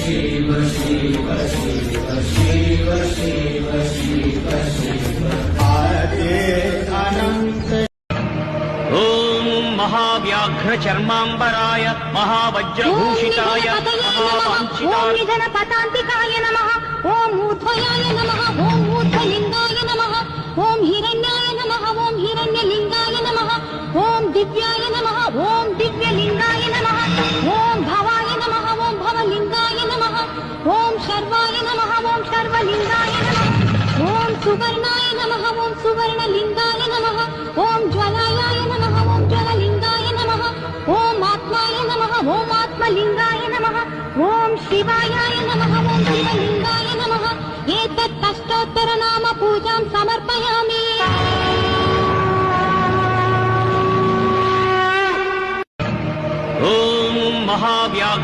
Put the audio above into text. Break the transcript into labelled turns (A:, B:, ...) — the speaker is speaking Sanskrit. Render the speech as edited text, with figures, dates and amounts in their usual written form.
A: शिव शिव शिव शिव शिव शिव शिव आरते अनंत।
B: ओम महाव्याघ्र चर्मांबराय महावज्रभूषिताय महावांछिताय
C: ओम निधनपतान्तिकाय नमः। ओम ऊर्ध्वयाय नमः। ओम ऊर्ध्वलिंगाय नमः। ओम हिरण्याय नमः। ओम हिरण्यलिंगाय नमः। ओम दिव्याय नमः। ओम दिव्यलिंगाय नमः। ओम भवाय नमः। ओम भवलिंगाय नमः। ओम शर्वाय नमः। ओम शर्वलिंगाय नमः। ओम सुवर्णाय नमः। ओम सुवर्णलिंगाय नमः। ओम ज्वलायाय नमः। ओम ज्वललिंगाय नमः। ओम आत्माय नमः। ओम आत्मलिंगाय नमः। ओम शिवायाय नमः। ओम शिवलिंगाय नमः। एतत् अष्टोत्तर नाम पूजां समर्पयामि।
B: ओम महाव्याघ्र